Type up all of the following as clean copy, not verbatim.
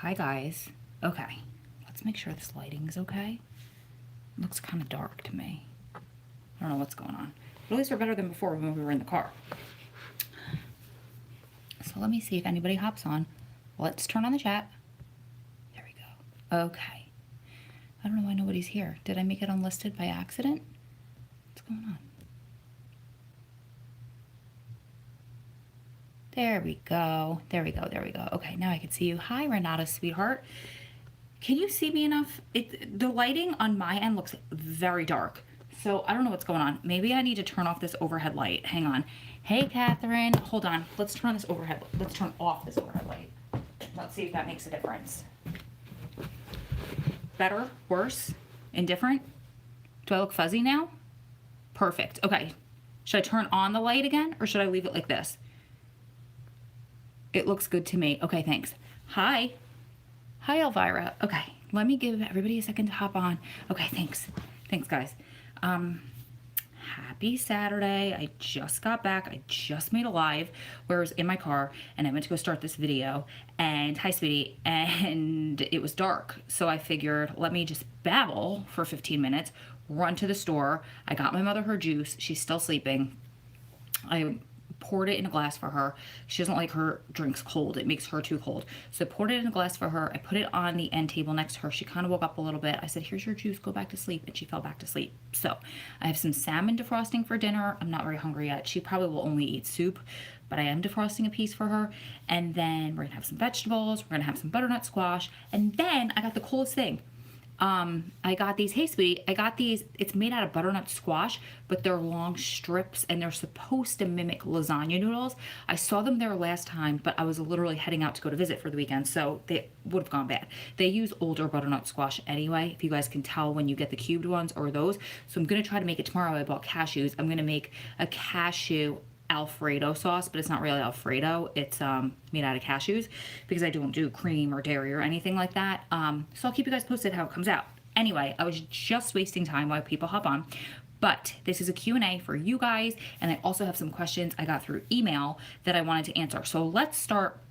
Hi guys. Okay, let's make sure this lighting is okay. It looks kind of dark to me. I don't know what's going on. But at least we're better than before when we were in the car. So let me see if anybody hops on. Let's turn on the chat. There we go. Okay. I don't know why nobody's here. Did I make it unlisted by accident? What's going on? There we go. There we go. There we go. Okay, now I can see you. Hi, Renata, sweetheart. Can you see me enough? The lighting on my end looks very dark. So I don't know what's going on. Maybe I need to turn off this overhead light. Hang on. Hey, Catherine. Hold on. Let's turn this overhead. Let's turn off this overhead light. Let's see if that makes a difference. Better? Worse? Indifferent? Do I look fuzzy now? Perfect. Okay. Should I turn on the light again or should I leave it like this? It looks good to me. Okay, thanks. Hi. Hi, Elvira. Okay, let me give everybody a second to hop on. Okay, thanks. Thanks, guys. Happy Saturday. I just got back. I just made a live where I was in my car and I went to go start this video. And hi, sweetie. And it was dark. So I figured, let me just babble for 15 minutes, run to the store. I got my mother her juice. She's still sleeping. I poured it in a glass for her. She doesn't like her drinks cold. It makes her too cold. So I poured it in a glass for her. I put it on the end table next to her. She kind of woke up a little bit. I said, here's your juice. Go back to sleep. And she fell back to sleep. So I have some salmon defrosting for dinner. I'm not very hungry yet. She probably will only eat soup, but I am defrosting a piece for her. And then we're going to have some vegetables. We're going to have some butternut squash. And then I got the coolest thing. I got these, hey sweetie, I got these, it's made out of butternut squash, but they're long strips and they're supposed to mimic lasagna noodles. I saw them there last time, but I was literally heading out to go to visit for the weekend, so they would have gone bad. They use older butternut squash anyway, if you guys can tell when you get the cubed ones or those. So I'm going to try to make it tomorrow. I bought cashews. I'm going to make a cashew Alfredo sauce, but it's not really Alfredo. It's made out of cashews because I don't do cream or dairy or anything like that. So I'll keep you guys posted how it comes out. Anyway, I was just wasting time while people hop on, but this is a Q&A for you guys, and I also have some questions I got through email that I wanted to answer. So let's start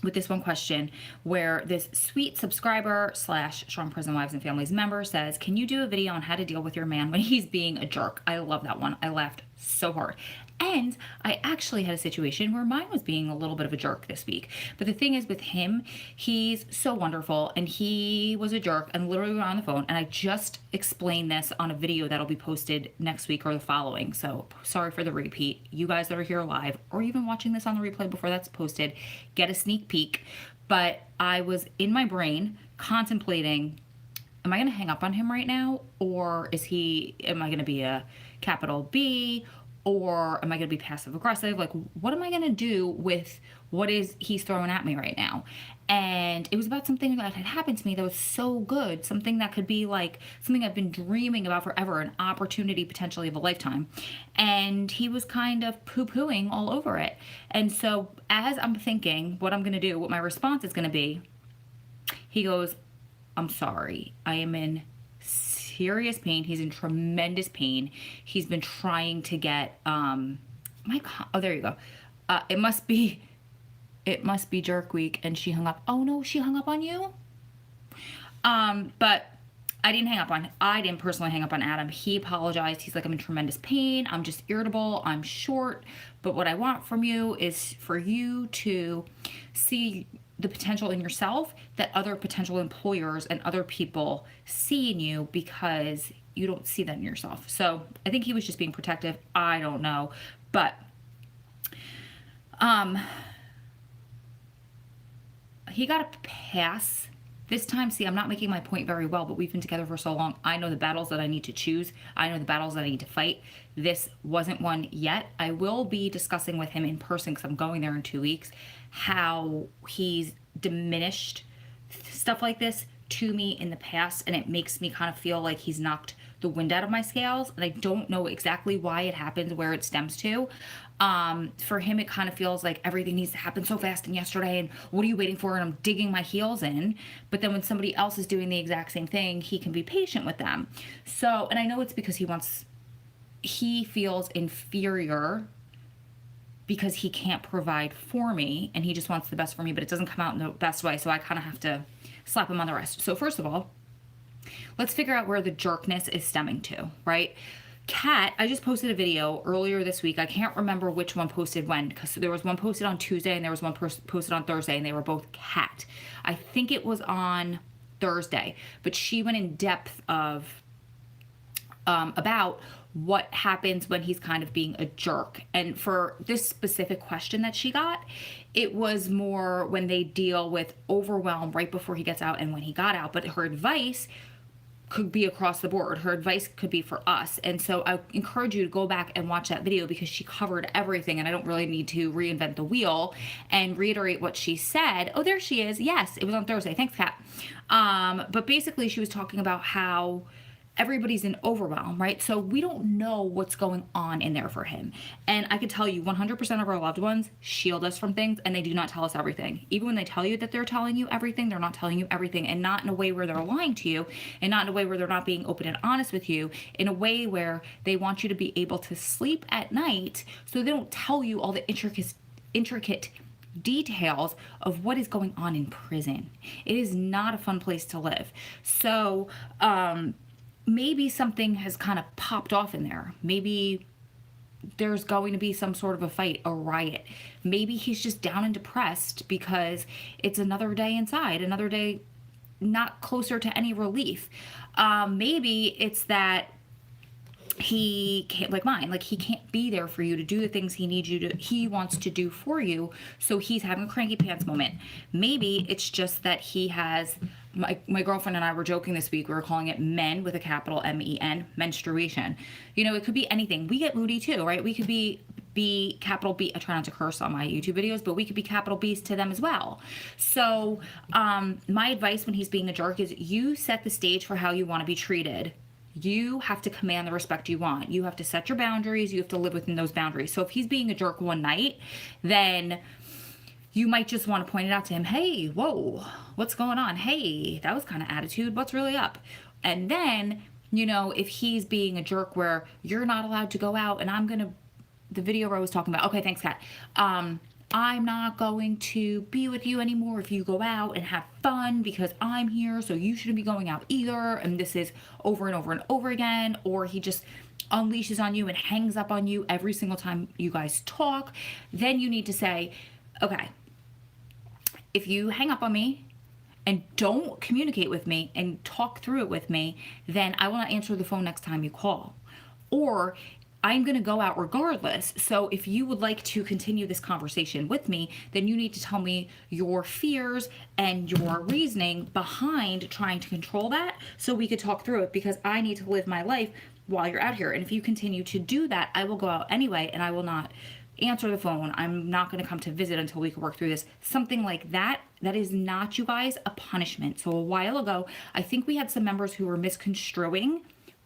with this one question where this sweet subscriber / Strong Prison Wives and Families member says, can you do a video on how to deal with your man when he's being a jerk? I love that one. I laughed so hard. And I actually had a situation where mine was being a little bit of a jerk this week. But the thing is with him, he's so wonderful and he was a jerk and literally went on the phone. And I just explained this on a video that'll be posted next week or the following. So sorry for the repeat. You guys that are here live or even watching this on the replay before that's posted, get a sneak peek. But I was in my brain contemplating, am I going to hang up on him right now? Or am I going to be a capital B? Or am I going to be passive aggressive? Like, what am I going to do with what he's throwing at me right now? And it was about something that had happened to me that was so good. Something that could be like something I've been dreaming about forever, an opportunity potentially of a lifetime. And he was kind of poo-pooing all over it. And so as I'm thinking what I'm going to do, what my response is going to be, he goes, I'm sorry. I am in serious pain. He's in tremendous pain. He's been trying to get oh, there you go. It must be jerk week. And she hung up. Oh no, she hung up on you. But I didn't personally hang up on Adam. He apologized. He's like, I'm in tremendous pain. I'm just irritable. I'm short. But what I want from you is for you to see the potential in yourself that other potential employers and other people see in you because you don't see that in yourself. So I think he was just being protective. I don't know. But he got a pass this time. See, I'm not making my point very well, but we've been together for so long. I know the battles that I need to choose. I know the battles that I need to fight. This wasn't one yet. I will be discussing with him in person because I'm going there in 2 weeks, how he's diminished stuff like this to me in the past, and it makes me kind of feel like he's knocked the wind out of my scales, and I don't know exactly why it happens, where it stems to. For him, it kind of feels like everything needs to happen so fast and yesterday, and what are you waiting for? And I'm digging my heels in. But then when somebody else is doing the exact same thing, he can be patient with them. So, and I know it's because he feels inferior because he can't provide for me and he just wants the best for me, but it doesn't come out in the best way. So I kind of have to slap him on the wrist. So first of all, let's figure out where the jerkness is stemming to, right? Kat, I just posted a video earlier this week. I can't remember which one posted when, because there was one posted on Tuesday and there was one posted on Thursday, and they were both Kat. I think it was on Thursday, but she went in depth of about what happens when he's kind of being a jerk. And for this specific question that she got, it was more when they deal with overwhelm right before he gets out and when he got out. But her advice could be across the board. Her advice could be for us. And so I encourage you to go back and watch that video because she covered everything, and I don't really need to reinvent the wheel and reiterate what she said. Oh, there she is. Yes, it was on Thursday. Thanks, Kat. But basically she was talking about how everybody's in overwhelm, right? So we don't know what's going on in there for him. And I can tell you 100% of our loved ones shield us from things, and they do not tell us everything. Even when they tell you that they're telling you everything, they're not telling you everything, and not in a way where they're lying to you, and not in a way where they're not being open and honest with you, in a way where they want you to be able to sleep at night, so they don't tell you all the intricate details of what is going on in prison. It is not a fun place to live. So, maybe something has kind of popped off in there. Maybe there's going to be some sort of a fight, a riot. Maybe he's just down and depressed because it's another day inside, another day not closer to any relief. Maybe it's that he can't, like mine, like he can't be there for you to do the things he wants to do for you. So he's having a cranky pants moment. Maybe it's just that he has, my girlfriend and I were joking this week, we were calling it men with a capital MEN, menstruation. You know, it could be anything. We get moody too, right? We could be capital B. I try not to curse on my YouTube videos, but we could be capital B's to them as well. So my advice when he's being a jerk is you set the stage for how you want to be treated. You have to command the respect you want. You have to set your boundaries. You have to live within those boundaries. So if he's being a jerk one night, then you might just want to point it out to him. Hey, whoa, what's going on? Hey, that was kind of attitude. What's really up? And then, you know, if he's being a jerk where you're not allowed to go out, and the video where I was talking about, okay, thanks, Kat. I'm not going to be with you anymore if you go out and have fun because I'm here, so you shouldn't be going out either. And this is over and over and over again. Or he just unleashes on you and hangs up on you every single time you guys talk. Then you need to say, okay, if you hang up on me and don't communicate with me and talk through it with me, then I will not answer the phone next time you call. Or I'm going to go out regardless. So if you would like to continue this conversation with me, then you need to tell me your fears and your reasoning behind trying to control that so we could talk through it, because I need to live my life while you're out here. And if you continue to do that, I will go out anyway and I will not answer the phone. I'm not going to come to visit until we can work through this. Something like that. That is not, you guys, a punishment. So a while ago, I think we had some members who were misconstruing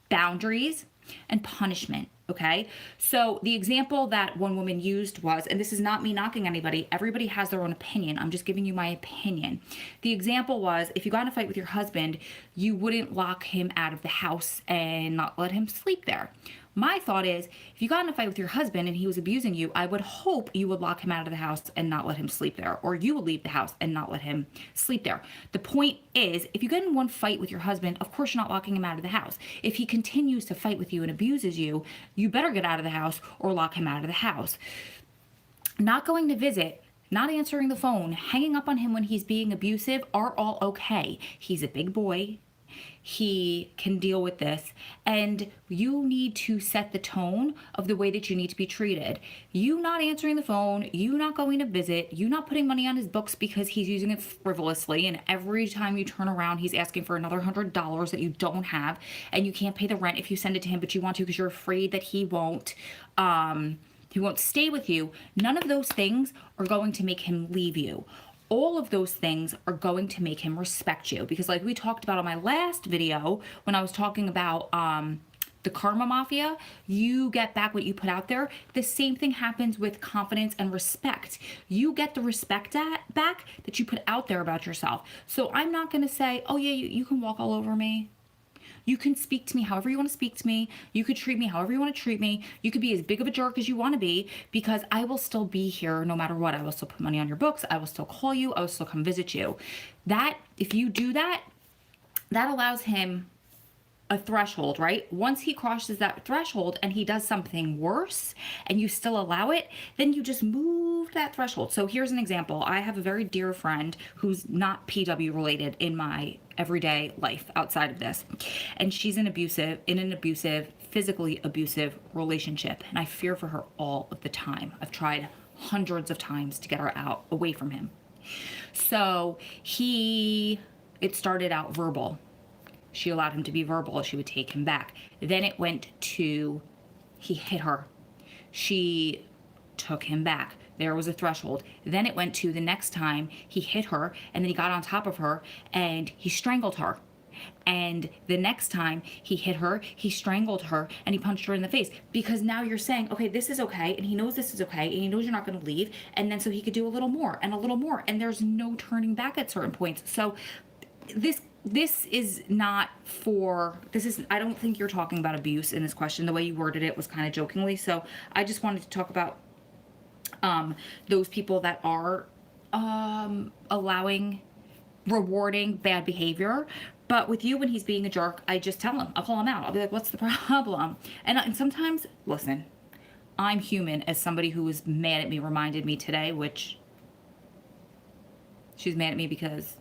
boundaries and punishment. Okay, so the example that one woman used was, and this is not me knocking anybody, everybody has their own opinion, I'm just giving you my opinion. The example was, if you got in a fight with your husband, you wouldn't lock him out of the house and not let him sleep there. My thought is, if you got in a fight with your husband and he was abusing you, I would hope you would lock him out of the house and not let him sleep there, or you would leave the house and not let him sleep there. The point is, if you get in one fight with your husband, of course you're not locking him out of the house. If he continues to fight with you and abuses you, you better get out of the house or lock him out of the house. Not going to visit, not answering the phone, hanging up on him when he's being abusive are all okay. He's a big boy. He can deal with this, and you need to set the tone of the way that you need to be treated. You not answering the phone, you not going to visit, you not putting money on his books because he's using it frivolously, and every time you turn around he's asking for another $100 that you don't have, and you can't pay the rent if you send it to him, but you want to because you're afraid that he won't stay with you. None of those things are going to make him leave you. All of those things are going to make him respect you, because like we talked about on my last video when I was talking about the karma mafia, you get back what you put out there. The same thing happens with confidence and respect. You get the respect back that you put out there about yourself. So I'm not going to say, oh yeah, you can walk all over me. You can speak to me however you want to speak to me. You could treat me however you want to treat me. You could be as big of a jerk as you want to be, because I will still be here no matter what. I will still put money on your books. I will still call you. I will still come visit you. That, if you do that, that allows him a threshold, right? Once he crosses that threshold and he does something worse and you still allow it, then you just move that threshold. So here's an example. I have a very dear friend who's not PW related in my everyday life outside of this. And she's in an abusive, physically abusive relationship. And I fear for her all of the time. I've tried hundreds of times to get her out, away from him. So it started out verbal. She allowed him to be verbal. She would take him back. Then it went to, he hit her. She took him back. There was a threshold. Then it went to the next time he hit her, and then he got on top of her and he strangled her. And the next time he hit her, he strangled her and he punched her in the face. Because now you're saying, okay, this is okay, and he knows this is okay, and he knows you're not going to leave. And then so he could do a little more and a little more. And there's no turning back at certain points. So this is not for, I don't think you're talking about abuse in this question. The way you worded it was kind of jokingly. So I just wanted to talk about those people that are rewarding bad behavior. But with you, when he's being a jerk, I just tell him. I'll call him out. I'll be like, what's the problem? And sometimes, listen, I'm human. As somebody who was mad at me reminded me today, which she's mad at me because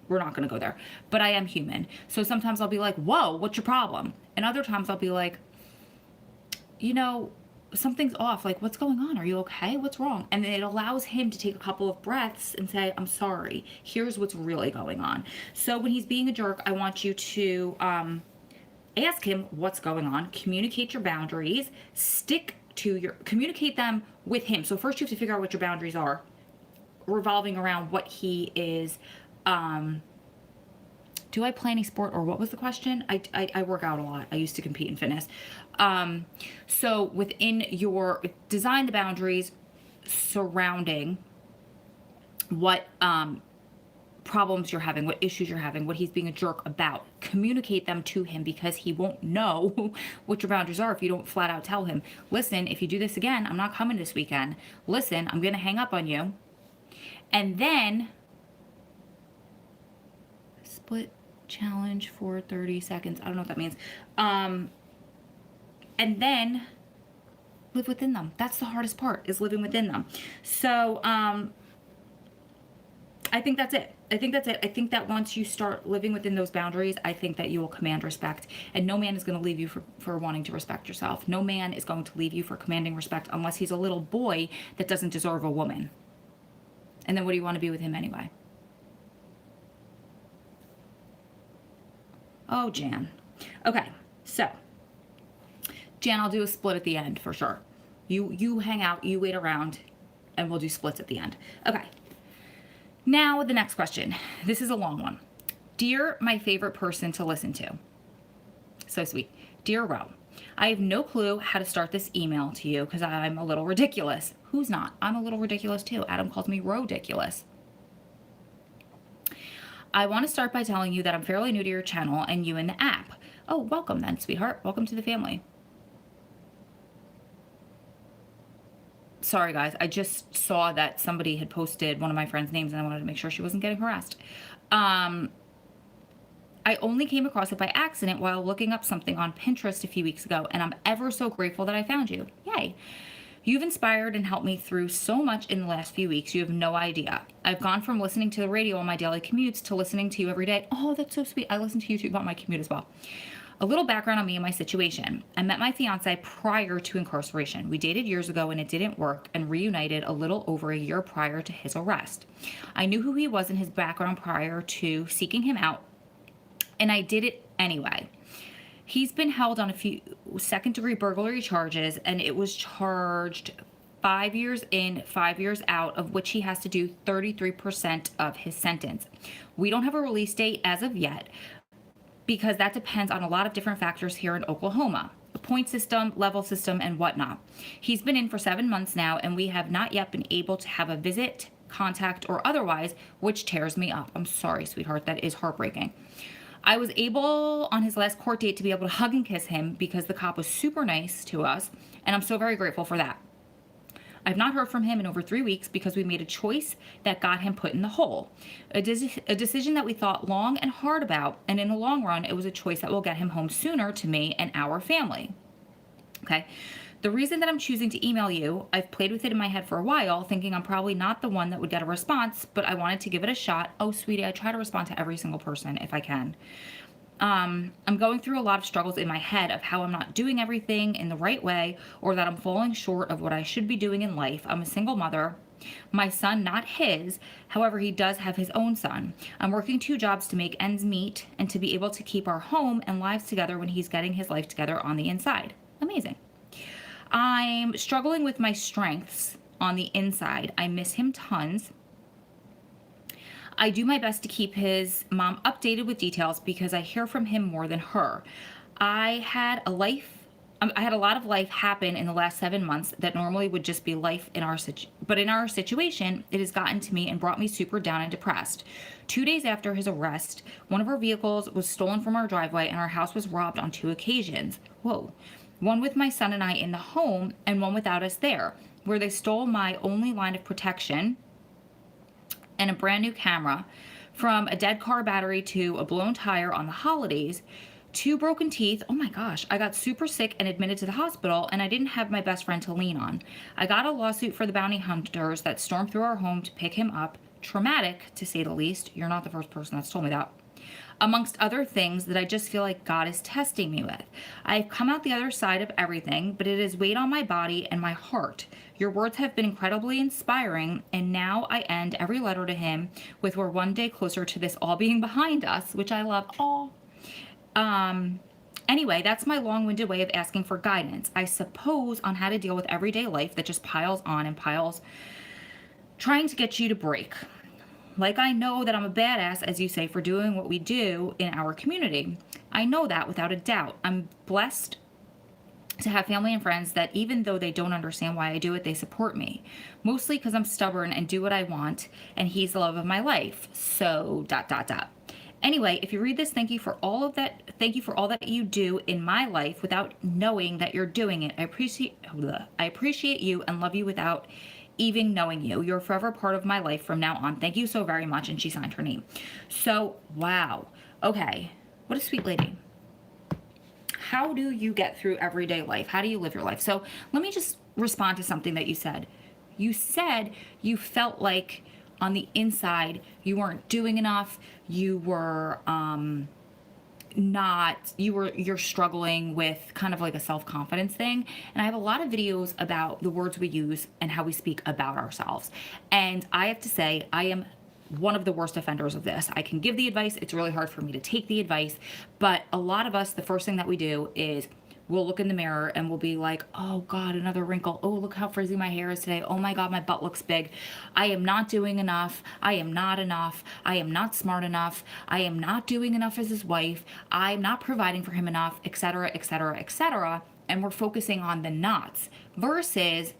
we're not going to go there. But I am human. So sometimes I'll be like, whoa, what's your problem? And other times I'll be like, something's off. Like, what's going on? Are you okay? What's wrong? And it allows him to take a couple of breaths and say, I'm sorry. Here's what's really going on. So when he's being a jerk, I want you to ask him what's going on. Communicate your boundaries. Communicate them with him. So first you have to figure out what your boundaries are, revolving around what he is. Do I play any sport, or what was the question? I work out a lot. I used to compete in fitness. So within your design the boundaries surrounding what problems you're having, what issues you're having, what he's being a jerk about. Communicate them to him, because he won't know what your boundaries are if you don't flat out tell him, listen, if you do this again, I'm not coming this weekend. Listen, I'm going to hang up on you. And then split challenge for 30 seconds. I don't know what that means. And then live within them. That's the hardest part, is living within them. So I think that's it. I think that once you start living within those boundaries, I think that you will command respect. And no man is going to leave you for wanting to respect yourself. No man is going to leave you for commanding respect unless he's a little boy that doesn't deserve a woman. And then what do you want to be with him anyway? Oh, Jan. Okay, so Jan, I'll do a split at the end for sure. You hang out, you wait around, and we'll do splits at the end. Okay. Now the next question. This is a long one. Dear my favorite person to listen to. So sweet. Dear Ro, I have no clue how to start this email to you because I'm a little ridiculous. Who's not? I'm a little ridiculous too. Adam calls me Ro-diculous. I want to start by telling you that I'm fairly new to your channel and you in the app. Oh, welcome then, sweetheart. Welcome to the family. Sorry, guys. I just saw that somebody had posted one of my friend's names and I wanted to make sure she wasn't getting harassed. I only came across it by accident while looking up something on Pinterest a few weeks ago, and I'm ever so grateful that I found you. Yay. You've inspired and helped me through so much in the last few weeks. You have no idea. I've gone from listening to the radio on my daily commutes to listening to you every day. Oh, that's so sweet. I listen to YouTube on my commute as well. A little background on me and my situation. I met my fiance prior to incarceration. We dated years ago and it didn't work, and reunited a little over a year prior to his arrest. I knew who he was and his background prior to seeking him out, and I did it anyway. He's been held on a few second-degree burglary charges, and it was charged 5 years in, 5 years out, of which he has to do 33% of his sentence. We don't have a release date as of yet, because that depends on a lot of different factors here in Oklahoma. The point system, level system, and whatnot. He's been in for 7 months now, and we have not yet been able to have a visit, contact, or otherwise, which tears me up. I'm sorry, sweetheart. That is heartbreaking. I was able on his last court date to be able to hug and kiss him because the cop was super nice to us, and I'm so very grateful for that. I've not heard from him in over 3 weeks because we made a choice that got him put in the hole. A decision that we thought long and hard about, and in the long run, it was a choice that will get him home sooner to me and our family. Okay. The reason that I'm choosing to email you, I've played with it in my head for a while, thinking I'm probably not the one that would get a response, but I wanted to give it a shot. Oh, sweetie, I try to respond to every single person if I can. I'm going through a lot of struggles in my head of how I'm not doing everything in the right way, or that I'm falling short of what I should be doing in life. I'm a single mother. My son, not his. However, he does have his own son. I'm working 2 jobs to make ends meet and to be able to keep our home and lives together when he's getting his life together on the inside. Amazing. I'm struggling with my strengths on the inside. I miss him tons. I do my best to keep his mom updated with details because I hear from him more than her. I had a lot of life happen in the last 7 months that normally would just be life in our but in our situation, it has gotten to me and brought me super down and depressed. 2 days after his arrest, one of our vehicles was stolen from our driveway and our house was robbed on 2 occasions. Whoa. One with my son and I in the home and one without us there, where they stole my only line of protection and a brand new camera, from a dead car battery to a blown tire on the holidays, 2 broken teeth. Oh my gosh, I got super sick and admitted to the hospital, and I didn't have my best friend to lean on. I got a lawsuit for the bounty hunters that stormed through our home to pick him up. Traumatic, to say the least. You're not the first person that's told me that. Amongst other things that I just feel like God is testing me with. I've come out the other side of everything, but it has weighed on my body and my heart. Your words have been incredibly inspiring, and now I end every letter to him with "we're one day closer to this all being behind us," which I love. Oh. Anyway, that's my long-winded way of asking for guidance, I suppose, on how to deal with everyday life that just piles on and piles, trying to get you to break. Like, I know that I'm a badass, as you say, for doing what we do in our community. I know that without a doubt. I'm blessed to have family and friends that, even though they don't understand why I do it, they support me. Mostly because I'm stubborn and do what I want, and he's the love of my life. So, ... Anyway, if you read this, thank you for all of that. Thank you for all that you do in my life without knowing that you're doing it. I appreciate you and love you without even knowing you. You're forever part of my life from now on. Thank you so very much. And she signed her name. So, wow. Okay. What a sweet lady. How do you get through everyday life? How do you live your life? So let me just respond to something that you said. You said you felt like on the inside you weren't doing enough. You were you're struggling with kind of like a self-confidence thing. And I have a lot of videos about the words we use and how we speak about ourselves. And I have to say, I am one of the worst offenders of this. I can give the advice. It's really hard for me to take the advice. But a lot of us, the first thing that we do is we'll look in the mirror and we'll be like, oh God, another wrinkle. Oh, look how frizzy my hair is today. Oh my God, my butt looks big. I am not doing enough. I am not enough. I am not smart enough. I am not doing enough as his wife. I'm not providing for him enough, etc., etc., etc. And we're focusing on the nots versus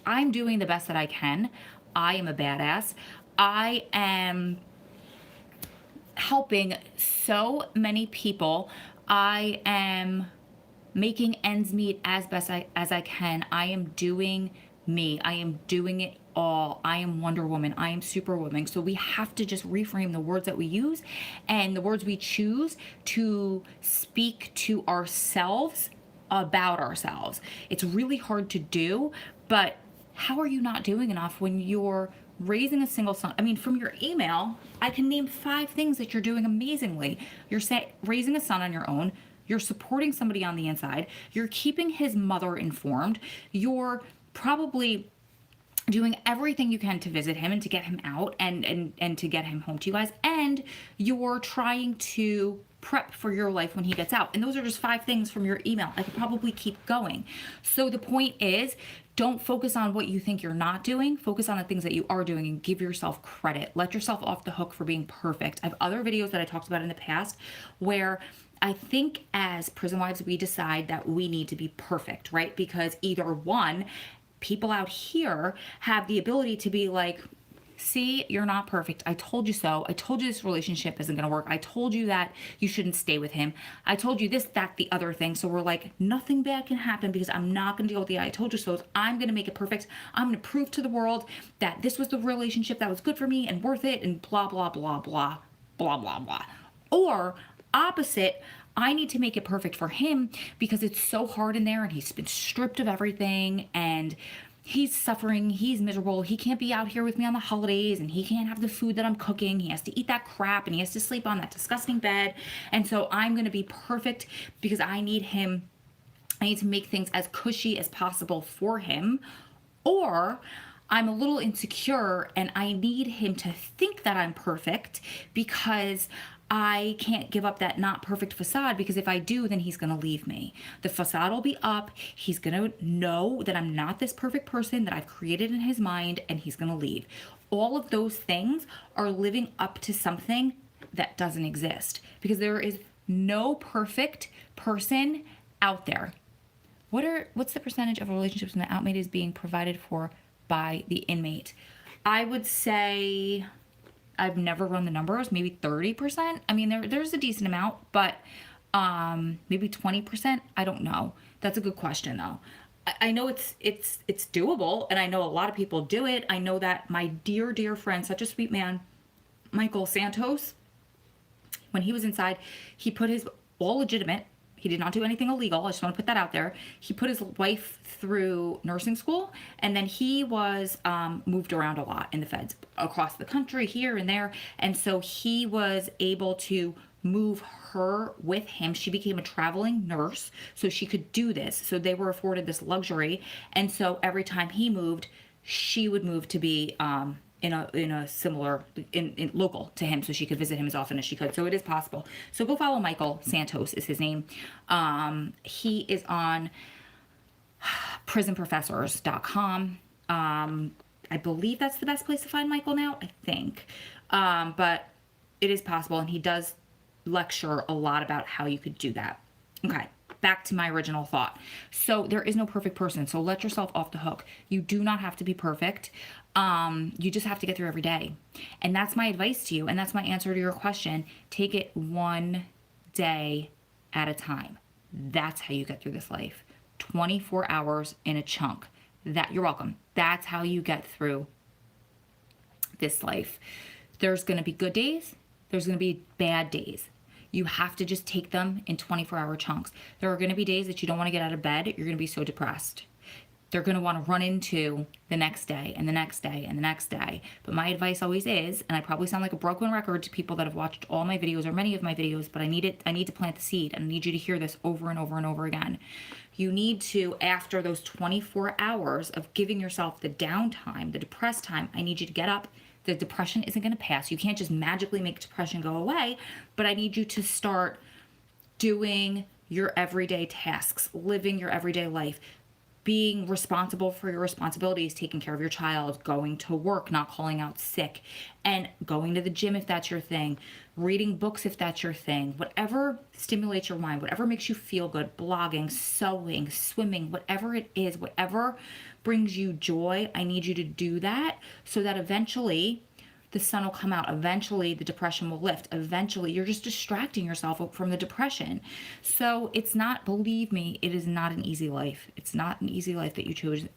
I'm doing the best that I can. I am a badass. I am helping so many people. I am making ends meet as best as I can. I am doing me. I am doing it all. I am Wonder Woman. I am Superwoman. So we have to just reframe the words that we use and the words we choose to speak to ourselves about ourselves. It's really hard to do, but how are you not doing enough when you're raising a single son? I mean, from your email, I can name 5 things that you're doing amazingly. You're raising a son on your own. You're supporting somebody on the inside. You're keeping his mother informed. You're probably doing everything you can to visit him and to get him out and to get him home to you guys. And you're trying to prep for your life when he gets out. And those are just 5 things from your email. I could probably keep going. So the point is, don't focus on what you think you're not doing. Focus on the things that you are doing and give yourself credit. Let yourself off the hook for being perfect. I have other videos that I talked about in the past where I think as prison wives, we decide that we need to be perfect, right? Because either one, people out here have the ability to be like, See, you're not perfect. I told you so. I told you this relationship isn't going to work. I told you that you shouldn't stay with him. I told you this, that, the other thing. So we're like, nothing bad can happen because I'm not going to deal with the I told you so. I'm going to make it perfect. I'm going to prove to the world that this was the relationship that was good for me and worth it and blah, blah, blah, blah, blah, blah, blah. Or opposite, I need to make it perfect for him because it's so hard in there and he's been stripped of everything and he's suffering, he's miserable, he can't be out here with me on the holidays, and he can't have the food that I'm cooking, he has to eat that crap, and he has to sleep on that disgusting bed, and so I'm going to be perfect because I need to make things as cushy as possible for him, or I'm a little insecure and I need him to think that I'm perfect because I can't give up that not perfect facade, because if I do, then he's going to leave me. The facade will be up. He's going to know that I'm not this perfect person that I've created in his mind, and he's going to leave. All of those things are living up to something that doesn't exist, because there is no perfect person out there. What's the percentage of relationships when the outmate is being provided for by the inmate? I would say, I've never run the numbers, maybe 30%. I mean, there's a decent amount, but maybe 20%. I don't know. That's a good question, though. I know it's doable, and I know a lot of people do it. I know that my dear, dear friend, such a sweet man, Michael Santos, when he was inside, he put his all legitimate. He did not do anything illegal. I just want to put that out there. He put his wife through nursing school, and then he was moved around a lot in the feds across the country, here and there. And so he was able to move her with him. She became a traveling nurse, so she could do this. So they were afforded this luxury. And so every time he moved, she would move to be in a similar in local to him, so she could visit him as often as she could. So it is possible. So go follow Michael Santos is his name. He is on prisonprofessors.com. I believe that's the best place to find Michael now, I think. But it is possible, and he does lecture a lot about how you could do that. Okay, back to my original thought. So there is no perfect person, so let yourself off the hook. You do not have to be perfect. You just have to get through every day. And that's my advice to you, and that's my answer to your question. Take it one day at a time. That's how you get through this life. 24 hours in a chunk. You're welcome. That's how you get through this life. There's going to be good days. There's going to be bad days. You have to just take them in 24-hour chunks. There are going to be days that you don't want to get out of bed. You're going to be so depressed. They're going to want to run into the next day and the next day and the next day. But my advice always is, and I probably sound like a broken record to people that have watched all my videos or many of my videos, but I need to plant the seed, and I need you to hear this over and over and over again. You need to, after those 24 hours of giving yourself the downtime, the depressed time, I need you to get up. The depression isn't going to pass. You can't just magically make depression go away, but I need you to start doing your everyday tasks, living your everyday life, being responsible for your responsibilities, taking care of your child, going to work, not calling out sick, and going to the gym if that's your thing, reading books if that's your thing, whatever stimulates your mind, whatever makes you feel good, blogging, sewing, swimming, whatever it is, whatever brings you joy, I need you to do that so that eventually the sun will come out. Eventually the depression will lift. Eventually you're just distracting yourself from the depression. So it's not, believe me, it is not an easy life. It's not an easy life that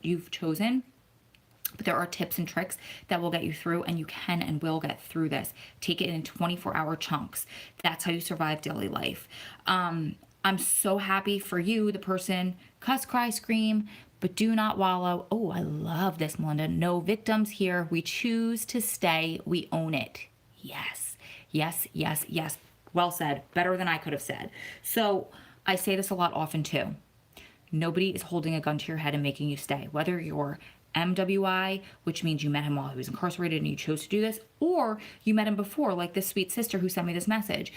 you've chosen. But there are tips and tricks that will get you through, and you can and will get through this. Take it in 24-hour chunks. That's how you survive daily life. I'm so happy for you, the person, cuss, cry, scream, but do not wallow. Oh, I love this, Melinda. No victims here. We choose to stay. We own it. Yes, yes, yes, yes. Well said. Better than I could have said. So I say this a lot often too. Nobody is holding a gun to your head and making you stay. Whether you're MWI, which means you met him while he was incarcerated and you chose to do this, or you met him before, like this sweet sister who sent me this message.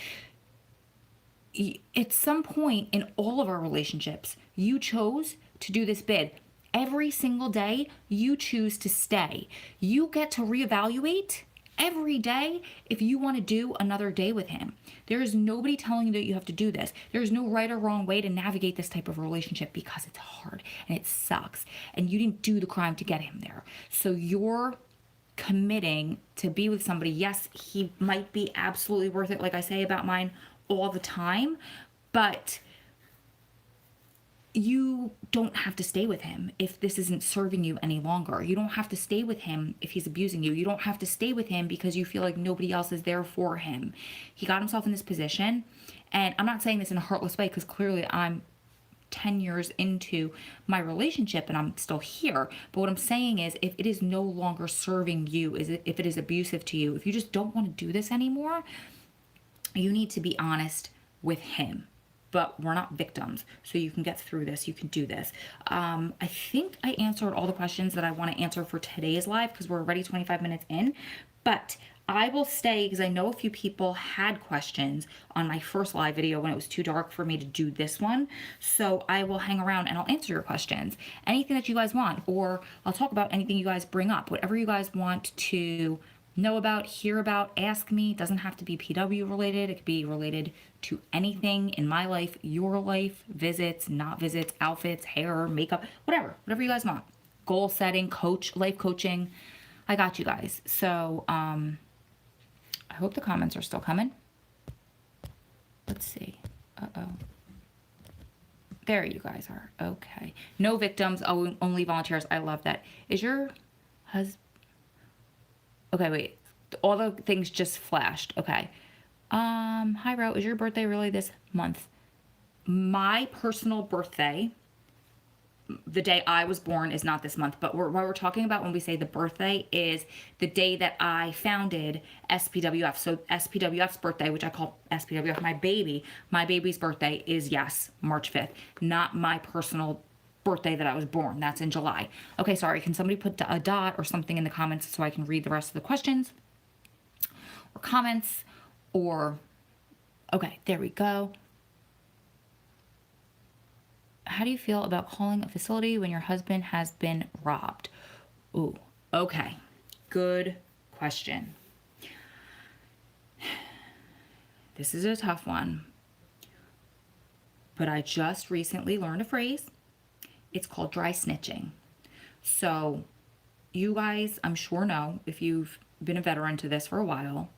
At some point in all of our relationships, you chose to do this bid. Every single day, you choose to stay. You get to reevaluate every day if you want to do another day with him. There is nobody telling you that you have to do this. There is no right or wrong way to navigate this type of relationship, because it's hard and it sucks, and you didn't do the crime to get him there. So your committing to be with somebody. Yes, he might be absolutely worth it, like I say about mine all the time, but you don't have to stay with him if this isn't serving you any longer. You don't have to stay with him if he's abusing you. You don't have to stay with him because you feel like nobody else is there for him. He got himself in this position, and I'm not saying this in a heartless way because clearly I'm 10 years into my relationship and I'm still here. But what I'm saying is, if it is no longer serving you, if it is abusive to you, if you just don't want to do this anymore, you need to be honest with him. But we're not victims, so you can get through this. You can do this. I think I answered all the questions that I want to answer for today's live because we're already 25 minutes in. But I will stay because I know a few people had questions on my first live video when it was too dark for me to do this one. So I will hang around and I'll answer your questions. Anything that you guys want, or I'll talk about anything you guys bring up. Whatever you guys want to know about, hear about, ask me. It doesn't have to be PW related. It could be related to anything in my life, your life, visits, not visits, outfits, hair, makeup, whatever you guys want. Goal setting, life coaching. I got you guys. So I hope the comments are still coming. Let's see. There you guys are. Okay. No victims, only volunteers. I love that. Is your husband... Okay, wait. All the things just flashed. Okay. Hi, Ro. Is your birthday really this month? My personal birthday, the day I was born, is not this month. But what we're talking about when we say the birthday is the day that I founded SPWF. So SPWF's birthday, which I call SPWF, my baby's birthday is, yes, March 5th. Not my personal birthday that I was born. That's in July. Okay, sorry. Can somebody put a dot or something in the comments so I can read the rest of the questions or comments or... Okay, there we go. How do you feel about calling a facility when your husband has been robbed? Ooh, okay. Good question. This is a tough one. But I just recently learned a phrase. It's called dry snitching. So you guys, I'm sure know, if you've been a veteran to this for a while,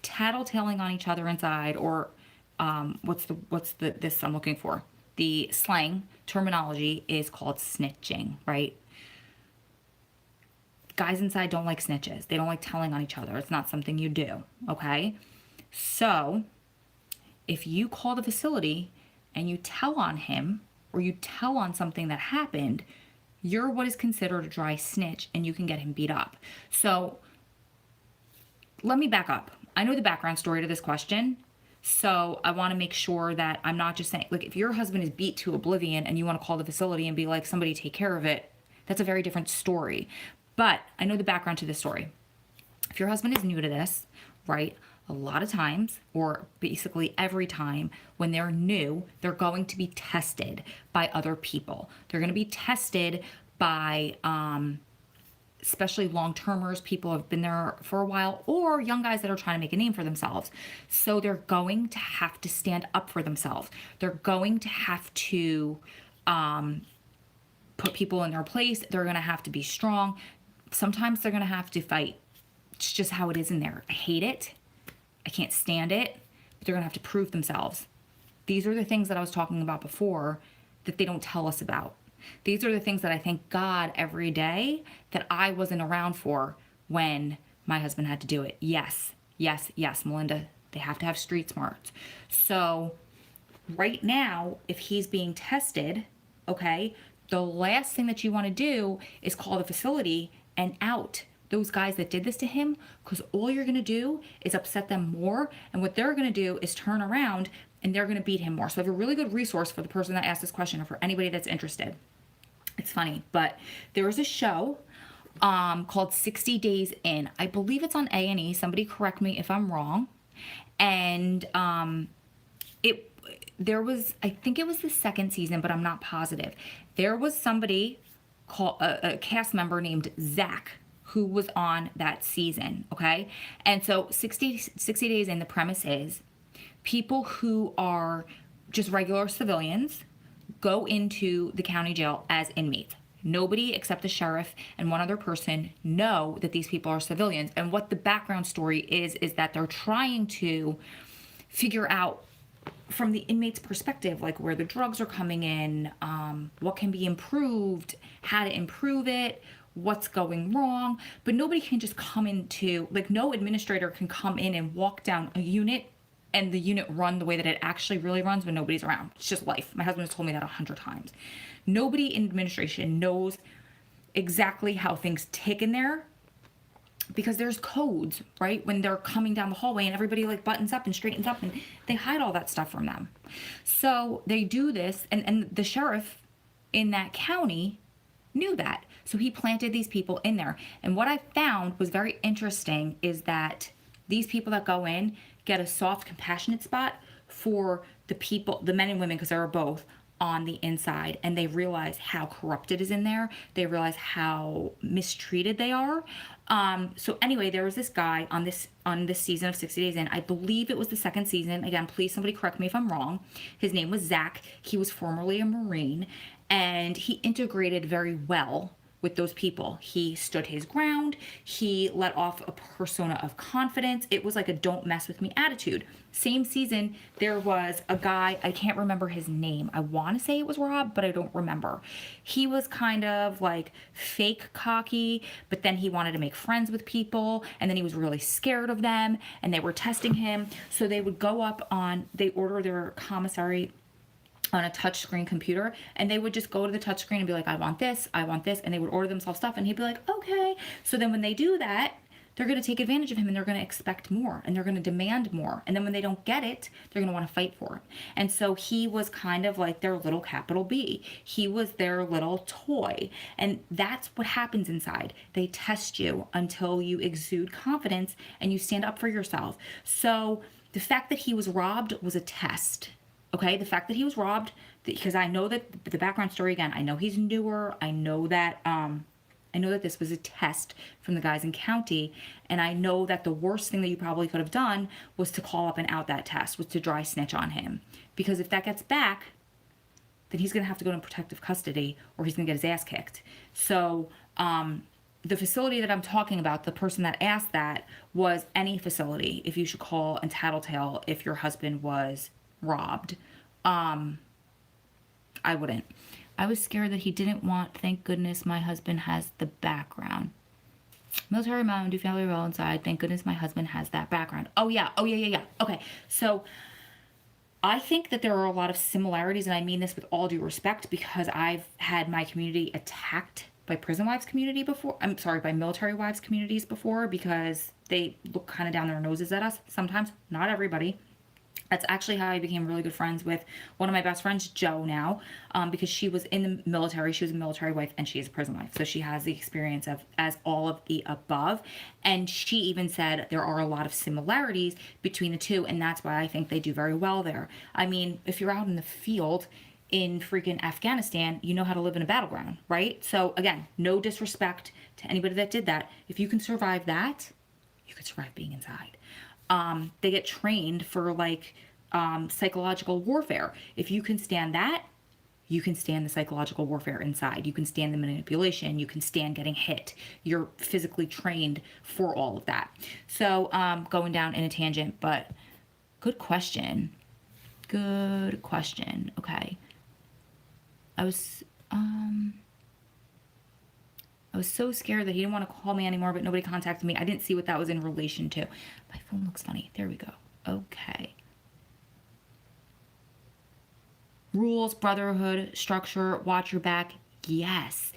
tattletaling on each other inside, or what's this I'm looking for? The slang terminology is called snitching, right? Guys inside don't like snitches. They don't like telling on each other. It's not something you do, okay? So if you call the facility and you tell on him, or you tell on something that happened, you're what is considered a dry snitch and you can get him beat up. So let me back up. I know the background story to this question. So I want to make sure that I'm not just saying, like, if your husband is beat to oblivion and you want to call the facility and be like, somebody take care of it, that's a very different story. But I know the background to this story. If your husband is new to this, right, a lot of times, or basically every time when they're new, they're going to be tested by other people. They're going to be tested by especially long-termers, people who have been there for a while, or young guys that are trying to make a name for themselves. So they're going to have to stand up for themselves. They're going to have to put people in their place. They're going to have to be strong. Sometimes they're going to have to fight. It's just how it is in there. I hate it. I can't stand it. But they're going to have to prove themselves. These are the things that I was talking about before that they don't tell us about. These are the things that I thank God every day that I wasn't around for when my husband had to do it. Yes, yes, yes, Melinda, they have to have street smarts. So right now, if he's being tested, okay, the last thing that you want to do is call the facility and out those guys that did this to him, because all you're going to do is upset them more. And what they're going to do is turn around and they're going to beat him more. So I have a really good resource for the person that asked this question, or for anybody that's interested. It's funny, but there was a show called 60 Days In. I believe it's on A&E. Somebody correct me if I'm wrong. And there was, I think it was the second season, but I'm not positive. There was somebody called a cast member named Zach who was on that season, okay? And so 60 Days In, the premise is people who are just regular civilians go into the county jail as inmates. Nobody except the sheriff and one other person know that these people are civilians. And what the background story is that they're trying to figure out from the inmate's perspective, like where the drugs are coming in, what can be improved, how to improve it, what's going wrong. But nobody can just come into, like, no administrator can come in and walk down a unit and the unit run the way that it actually really runs when nobody's around. It's just life. My husband has told me that 100 times. Nobody in administration knows exactly how things tick in there, because there's codes, right? When they're coming down the hallway and everybody like buttons up and straightens up, and they hide all that stuff from them. So they do this, and the sheriff in that county knew that. So he planted these people in there. And what I found was very interesting is that these people that go in get a soft, compassionate spot for the people, the men and women, because there are both, on the inside, and they realize how corrupt it is in there. They realize how mistreated they are. So anyway, there was this guy on this season of 60 Days In. I believe it was the second season. Again, please somebody correct me if I'm wrong. His name was Zach. He was formerly a Marine, and he integrated very well with those people. He stood his ground. He let off a persona of confidence. It was like a don't mess with me attitude. Same season, there was a guy, I can't remember his name. I want to say it was Rob, but I don't remember. He was kind of like fake cocky, but then he wanted to make friends with people, and then he was really scared of them, and they were testing him. So they would go up on, they order their commissary on a touchscreen computer, and they would just go to the touchscreen and be like, I want this, and they would order themselves stuff, and he'd be like, okay. So then when they do that, they're going to take advantage of him, and they're going to expect more, and they're going to demand more. And then when they don't get it, they're going to want to fight for it. And so he was kind of like their little capital B. He was their little toy. And that's what happens inside. They test you until you exude confidence and you stand up for yourself. So the fact that he was robbed was a test. Okay, the fact that he was robbed, because I know that the background story, again, I know he's newer. I know that this was a test from the guys in county, and I know that the worst thing that you probably could have done was to call up and out that test, was to dry snitch on him. Because if that gets back, then he's going to have to go into protective custody, or he's going to get his ass kicked. So the facility that I'm talking about, the person that asked that, was any facility, if you should call and tattletale if your husband was robbed. I wouldn't. I was scared that he didn't want, thank goodness my husband has the background. Military mom, do family well inside. Thank goodness my husband has that background. Oh yeah. Okay. So I think that there are a lot of similarities, and I mean this with all due respect, because I've had my community attacked by prison wives community before. I'm sorry, by military wives communities before, because they look kind of down their noses at us sometimes. Not everybody. That's actually how I became really good friends with one of my best friends, Jo, now, because she was in the military. She was a military wife, and she is a prison wife. So she has the experience of as all of the above. And she even said there are a lot of similarities between the two, and that's why I think they do very well there. I mean, if you're out in the field in freaking Afghanistan, you know how to live in a battleground, right? So again, no disrespect to anybody that did that. If you can survive that, you could survive being inside. They get trained for like psychological warfare. If you can stand that, you can stand the psychological warfare inside. You can stand the manipulation. You can stand getting hit. You're physically trained for all of that. So going down in a tangent, but good question. Good question. Okay. I was so scared that he didn't want to call me anymore, but nobody contacted me. I didn't see what that was in relation to. My phone looks funny. There we go. Okay. Rules, brotherhood, structure, watch your back. Yes.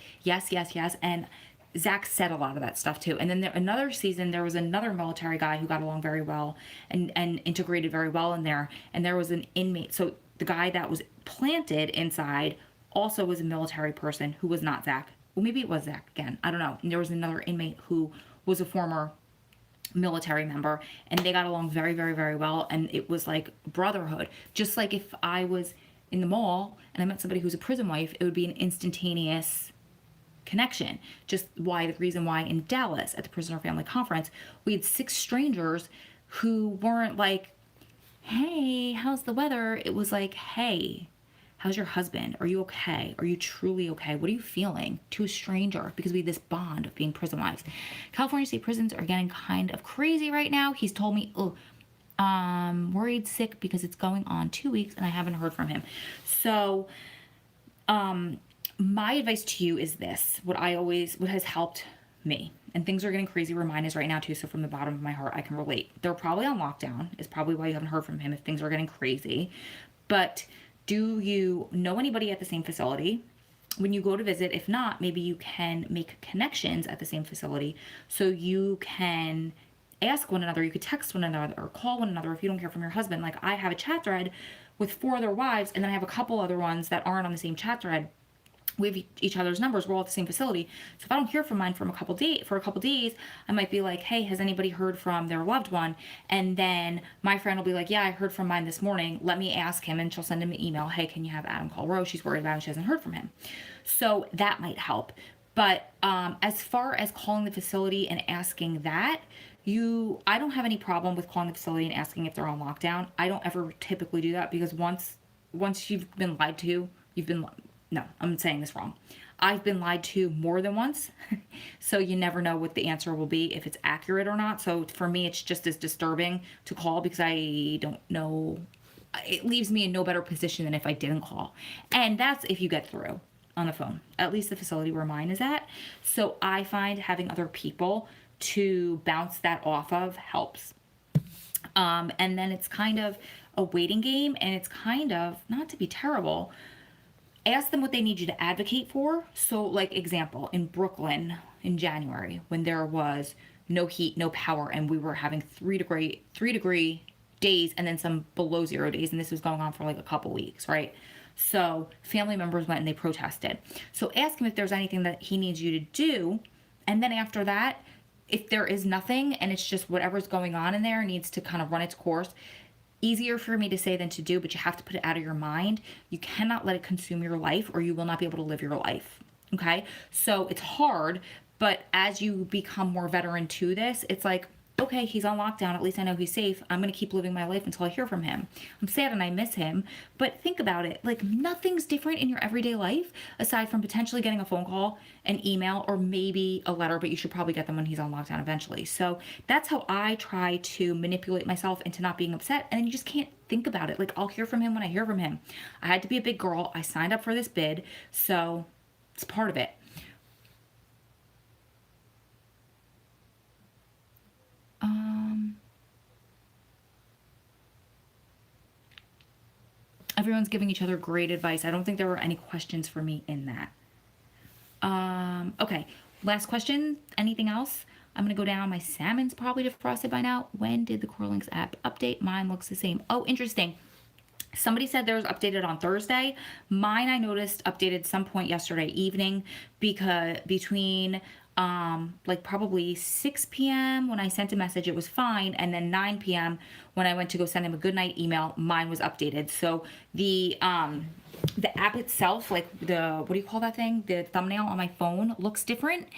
And Zach said a lot of that stuff too. And then another season, there was another military guy who got along very well and integrated very well in there. And there was an inmate. So the guy that was planted inside also was a military person who was not Zach. Well, maybe it was Zach again. I don't know. And there was another inmate who was a former military member, and they got along very, very, very well. And it was like brotherhood. Just like if I was in the mall and I met somebody who's a prison wife, it would be an instantaneous connection. Just the reason why in Dallas at the Prisoner Family Conference, we had 6 strangers who weren't like, hey, how's the weather? It was like, hey, How's your husband? Are you okay? Are you truly okay? What are you feeling to a stranger? Because we have this bond of being prison wives. California state prisons are getting kind of crazy right now. He's told me, oh, worried sick because it's going on 2 weeks and I haven't heard from him. So, my advice to you is this, what has helped me, and things are getting crazy where mine is right now too, so from the bottom of my heart I can relate. They're probably on lockdown, is probably why you haven't heard from him if things are getting crazy. But do you know anybody at the same facility when you go to visit? If not, maybe you can make connections at the same facility so you can ask one another, you could text one another or call one another if you don't hear from your husband. Like, I have a chat thread with 4 other wives, and then I have a couple other ones that aren't on the same chat thread. We have each other's numbers. We're all at the same facility. So if I don't hear from mine for a couple days, I might be like, hey, has anybody heard from their loved one? And then my friend will be like, yeah, I heard from mine this morning. Let me ask him. And she'll send him an email. Hey, can you have Adam call Rose? She's worried about him. She hasn't heard from him. So that might help. But as far as calling the facility and asking that, I don't have any problem with calling the facility and asking if they're on lockdown. I don't ever typically do that because once you've been lied to, no, I'm saying this wrong. I've been lied to more than once. So you never know what the answer will be, if it's accurate or not. So for me, it's just as disturbing to call because I don't know. It leaves me in no better position than if I didn't call. And that's if you get through on the phone, at least the facility where mine is at. So I find having other people to bounce that off of helps. And then it's kind of a waiting game, and it's kind of, not to be terrible, ask them what they need you to advocate for. So, like, example, in Brooklyn in January, when there was no heat, no power, and we were having 3-degree days and then some below 0 days, and this was going on for like a couple weeks, right? So family members went and they protested. So ask him if there's anything that he needs you to do, and then after that, if there is nothing and it's just whatever's going on in there needs to kind of run its course. Easier for me to say than to do, but you have to put it out of your mind. You cannot let it consume your life, or you will not be able to live your life. Okay? So it's hard, but as you become more veteran to this, it's like, okay, he's on lockdown. At least I know he's safe. I'm going to keep living my life until I hear from him. I'm sad and I miss him, but think about it. Like, nothing's different in your everyday life aside from potentially getting a phone call, an email, or maybe a letter, but you should probably get them when he's on lockdown eventually. So that's how I try to manipulate myself into not being upset. And then you just can't think about it. Like, I'll hear from him when I hear from him. I had to be a big girl. I signed up for this bid, so it's part of it. Everyone's giving each other great advice. I don't think there were any questions for me in that. Okay, last question. Anything else? I'm going to go down. My salmon's probably defrosted by now. When did the Corlinks app update? Mine looks the same. Oh, interesting. Somebody said theirs updated on Thursday. Mine, I noticed, updated some point yesterday evening, because between like probably 6 p.m. when I sent a message, it was fine. And then 9 p.m. when I went to go send him a goodnight email, mine was updated. So the app itself, like what do you call that thing? The thumbnail on my phone looks different.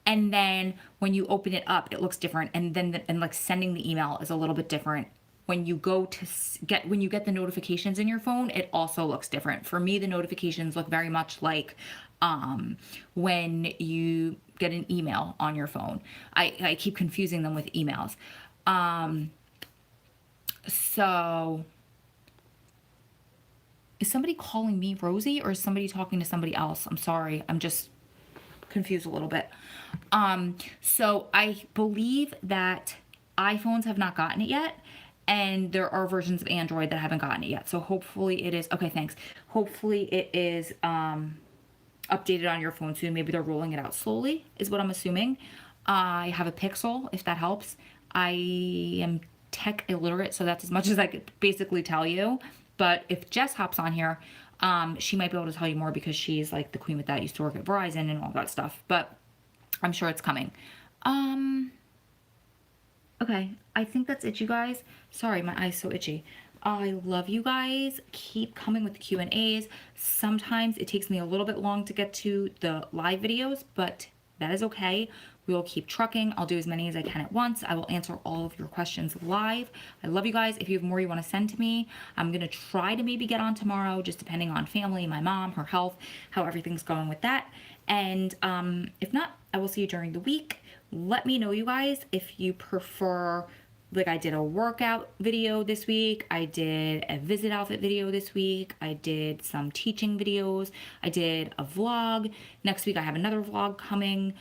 And then when you open it up, it looks different. And then like sending the email is a little bit different. When you go to when you get the notifications in your phone, it also looks different. For me, the notifications look very much like when you get an email on your phone. I keep confusing them with emails. So is somebody calling me Rosie, or is somebody talking to somebody else? I'm sorry. I'm just confused a little bit. So I believe that iPhones have not gotten it yet, and there are versions of Android that haven't gotten it yet. So hopefully it is, okay, thanks. Hopefully it is updated on your phone soon. Maybe they're rolling it out slowly, is what I'm assuming. I have a Pixel, if that helps. I am tech illiterate, so that's as much as I could basically tell you. But if Jess hops on here, she might be able to tell you more, because she's like the queen with that, used to work at Verizon and all that stuff. But I'm sure it's coming. Okay, I think that's it, you guys. Sorry, my eye's so itchy. I love you guys. Keep coming with the Q&As. Sometimes it takes me a little bit long to get to the live videos, but that is okay. We will keep trucking. I'll do as many as I can at once. I will answer all of your questions live. I love you guys. If you have more you want to send to me, I'm going to try to maybe get on tomorrow, just depending on family, my mom, her health, how everything's going with that. And if not, I will see you during the week. Let me know, you guys, if you prefer, like I did a workout video this week. I did a visit outfit video this week. I did some teaching videos. I did a vlog. Next week I have another vlog coming,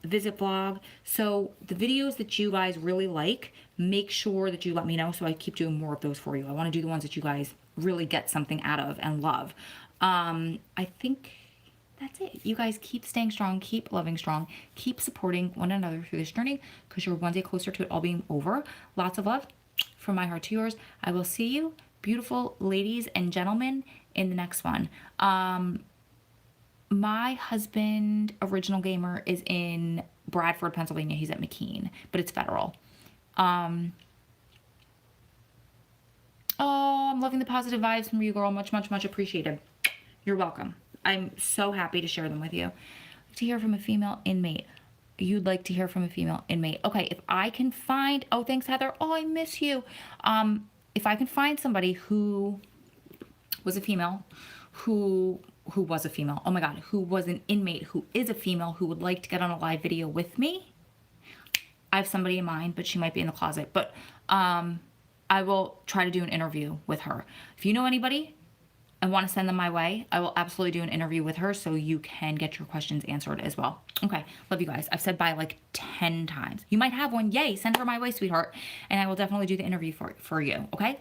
visit vlog. So the videos that you guys really like, make sure that you let me know so I keep doing more of those for you. I want to do the ones that you guys really get something out of and love. I think that's it. You guys keep staying strong, keep loving strong, keep supporting one another through this journey, because you're one day closer to it all being over. Lots of love from my heart to yours. I will see you, beautiful ladies and gentlemen, in the next one. My husband, Original Gamer, is in Bradford, Pennsylvania. He's at McKean, but it's federal. Oh, I'm loving the positive vibes from you, girl. Much, much, much appreciated. You're welcome. I'm so happy to share them with you. To hear from a female inmate. You'd like to hear from a female inmate. Okay, if I can find, oh, thanks, Heather. Oh, I miss you. If I can find somebody who was a female, who was a female, oh my God, who was an inmate, who is a female, who would like to get on a live video with me, I have somebody in mind, but she might be in the closet. But I will try to do an interview with her. If you know anybody and want to send them my way, I will absolutely do an interview with her so you can get your questions answered as well. Okay, love you guys. I've said bye like 10 times. You might have one. Yay, send her my way, sweetheart. And I will definitely do the interview for you, okay?